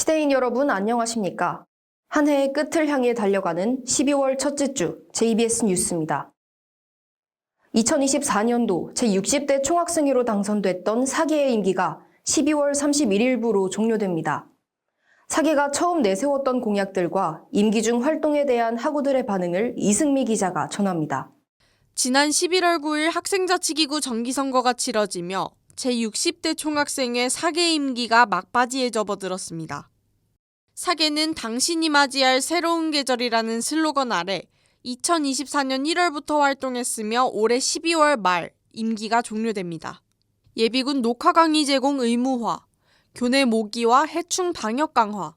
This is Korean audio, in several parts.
시대인 여러분 안녕하십니까? 한 해의 끝을 향해 달려가는 12월 첫째 주 JBS 뉴스입니다. 2024년도 제60대 총학생회로 당선됐던 4개의 임기가 12월 31일부로 종료됩니다. 4개가 처음 내세웠던 공약들과 임기 중 활동에 대한 학우들의 반응을 이승미 기자가 전합니다. 지난 11월 9일 학생자치기구 정기선거가 치러지며 제60대 총학생회 4개 임기가 막바지에 접어들었습니다. 4개는 당신이 맞이할 새로운 계절이라는 슬로건 아래 2024년 1월부터 활동했으며 올해 12월 말 임기가 종료됩니다. 예비군 녹화 강의 제공 의무화, 교내 모기와 해충 방역 강화,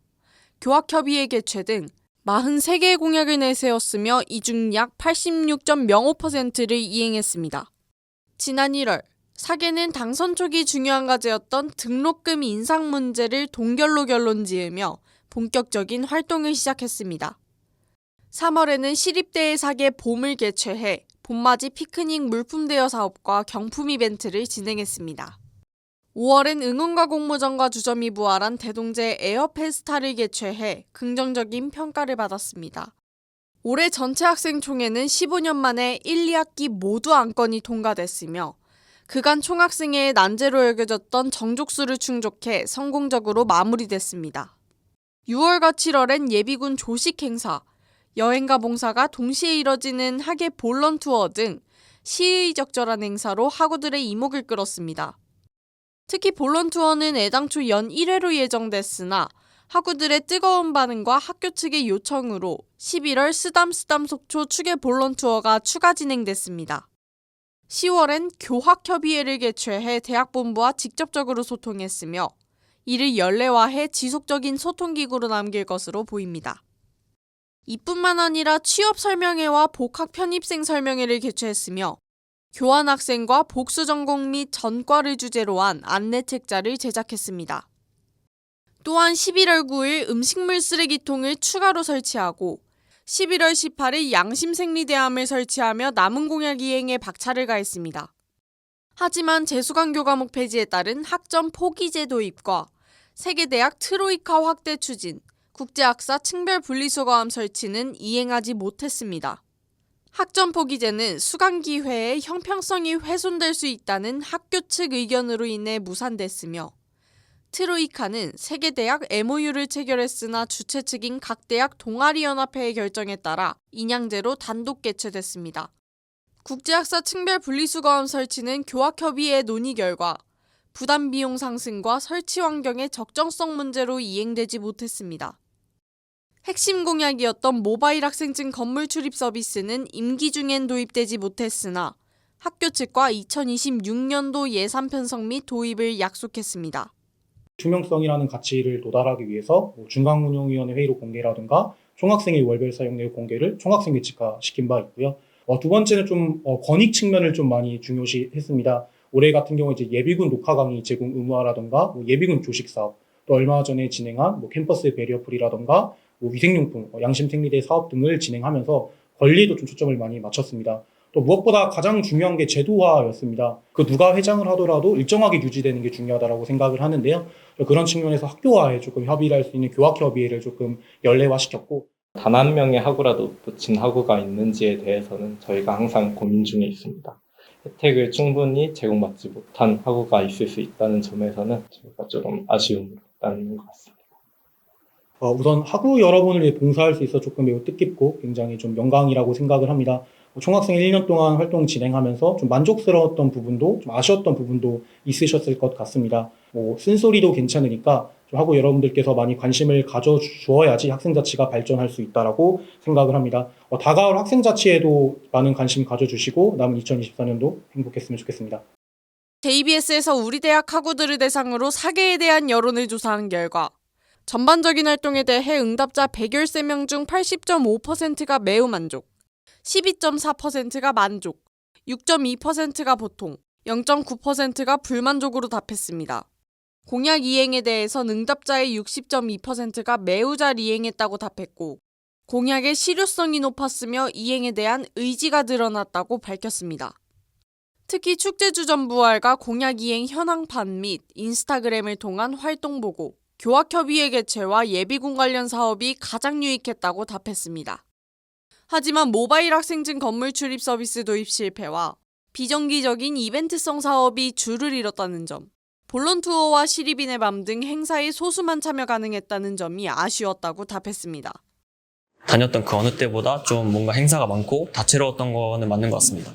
교학협의회 개최 등 43개의 공약을 내세웠으며 이 중 약 86.05%를 이행했습니다. 지난 1월, 4개는 당선 초기 중요한 과제였던 등록금 인상 문제를 동결로 결론지으며 본격적인 활동을 시작했습니다. 3월에는 시립대의 4개 봄을 개최해 봄맞이 피크닉 물품 대여 사업과 경품 이벤트를 진행했습니다. 5월엔 응원과 공모전과 주점이 부활한 대동제 에어페스타를 개최해 긍정적인 평가를 받았습니다. 올해 전체 학생총회는 15년 만에 1, 2학기 모두 안건이 통과됐으며 그간 총학생회의 난제로 여겨졌던 정족수를 충족해 성공적으로 마무리됐습니다. 6월과 7월엔 예비군 조식 행사, 여행과 봉사가 동시에 이뤄지는 학예 본런 투어 등 시의적절한 행사로 학우들의 이목을 끌었습니다. 특히 본런 투어는 애당초 연 1회로 예정됐으나 학우들의 뜨거운 반응과 학교 측의 요청으로 11월 쓰담쓰담 속초 추계 본런 투어가 추가 진행됐습니다. 10월엔 교학협의회를 개최해 대학본부와 직접적으로 소통했으며 이를 연례화해 지속적인 소통기구로 남길 것으로 보입니다. 이뿐만 아니라 취업설명회와 복학편입생 설명회를 개최했으며 교환학생과 복수전공 및 전과를 주제로 한 안내책자를 제작했습니다. 또한 11월 9일 음식물 쓰레기통을 추가로 설치하고 11월 18일 양심생리대함을 설치하며 남은 공약 이행에 박차를 가했습니다. 하지만 재수강교 과목 폐지에 따른 학점 포기제 도입과 세계대학 트로이카 확대 추진, 국제학사 층별 분리수거함 설치는 이행하지 못했습니다. 학점 포기제는 수강 기회의 형평성이 훼손될 수 있다는 학교 측 의견으로 인해 무산됐으며 트로이카는 세계대학 MOU를 체결했으나 주최 측인 각 대학 동아리연합회의 결정에 따라 인양제로 단독 개최됐습니다. 국제학사 층별 분리수거함 설치는 교학협의회 논의 결과 부담 비용 상승과 설치 환경의 적정성 문제로 이행되지 못했습니다. 핵심 공약이었던 모바일 학생증 건물 출입 서비스는 임기 중엔 도입되지 못했으나 학교 측과 2026년도 예산 편성 및 도입을 약속했습니다. 투명성이라는 가치를 도달하기 위해서 중앙운영위원회 회의록 공개라든가 총학생회 월별 사용 내역 공개를 총학생회 측화시킨 바 있고요. 두 번째는 좀 권익 측면을 좀 많이 중요시했습니다. 올해 같은 경우 이제 예비군 녹화 강의 제공 의무화라든가 예비군 조식 사업, 또 얼마 전에 진행한 캠퍼스 배리어풀이라든가 위생용품, 양심생리대 사업 등을 진행하면서 권리에도 좀 초점을 많이 맞췄습니다. 또 무엇보다 가장 중요한 게 제도화였습니다. 그 누가 회장을 하더라도 일정하게 유지되는 게 중요하다고 생각을 하는데요. 그런 측면에서 학교와의 조금 협의를 할 수 있는 교학협의회를 조금 연례화시켰고, 단 한 명의 학우라도 놓친 학우가 있는지에 대해서는 저희가 항상 고민 중에 있습니다. 혜택을 충분히 제공받지 못한 학우가 있을 수 있다는 점에서는 저희가 조금 아쉬움을 남는 것 같습니다. 우선 학우 여러분을 위해 봉사할 수 있어 조금 매우 뜻깊고 굉장히 좀 영광이라고 생각을 합니다. 총학생 1년 동안 활동 진행하면서 좀 만족스러웠던 부분도 좀 아쉬웠던 부분도 있으셨을 것 같습니다. 쓴소리도 괜찮으니까 좀 학우 여러분들께서 많이 관심을 가져주어야지 학생자치가 발전할 수 있다라고 생각을 합니다. 다가올 학생자치에도 많은 관심 가져주시고 남은 2024년도 행복했으면 좋겠습니다. JBS에서 우리 대학 학우들을 대상으로 4개에 대한 여론을 조사한 결과 전반적인 활동에 대해 응답자 113명 중 80.5%가 매우 만족, 12.4%가 만족, 6.2%가 보통, 0.9%가 불만족으로 답했습니다. 공약 이행에 대해선 응답자의 60.2%가 매우 잘 이행했다고 답했고 공약의 실효성이 높았으며 이행에 대한 의지가 드러났다고 밝혔습니다. 특히 축제주점 부활과 공약 이행 현황판 및 인스타그램을 통한 활동 보고, 교학협의회 개최와 예비군 관련 사업이 가장 유익했다고 답했습니다. 하지만 모바일 학생증 건물 출입 서비스 도입 실패와 비정기적인 이벤트성 사업이 줄을 잃었다는 점, 본론 투어와 시립인의 밤 등 행사에 소수만 참여 가능했다는 점이 아쉬웠다고 답했습니다. 다녔던 그 어느 때보다 좀 뭔가 행사가 많고 다채로웠던 거는 맞는 것 같습니다.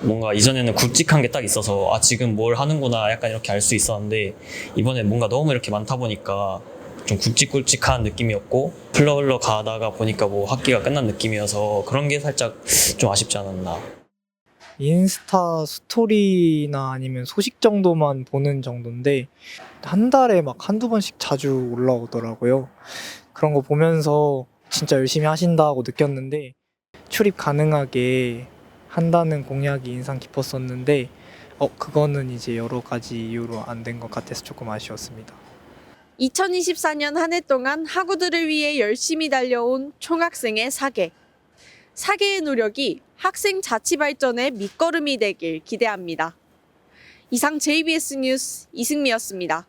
뭔가 이전에는 굵직한 게 딱 있어서 지금 뭘 하는구나 약간 이렇게 알 수 있었는데 이번에 뭔가 너무 이렇게 많다 보니까 좀 굵직굵직한 느낌이었고 흘러 가다가 보니까 뭐 학기가 끝난 느낌이어서 그런 게 살짝 좀 아쉽지 않았나. 인스타 스토리나 아니면 소식 정도만 보는 정도인데 한 달에 막 한두 번씩 자주 올라오더라고요. 그런 거 보면서 진짜 열심히 하신다고 느꼈는데 출입 가능하게 한다는 공약이 인상 깊었었는데 그거는 이제 여러 가지 이유로 안 된 것 같아서 조금 아쉬웠습니다. 2024년 한 해 동안 학우들을 위해 열심히 달려온 총학생의 사계. 사계의 노력이 학생 자치 발전의 밑거름이 되길 기대합니다. 이상 JBS 뉴스 이승미였습니다.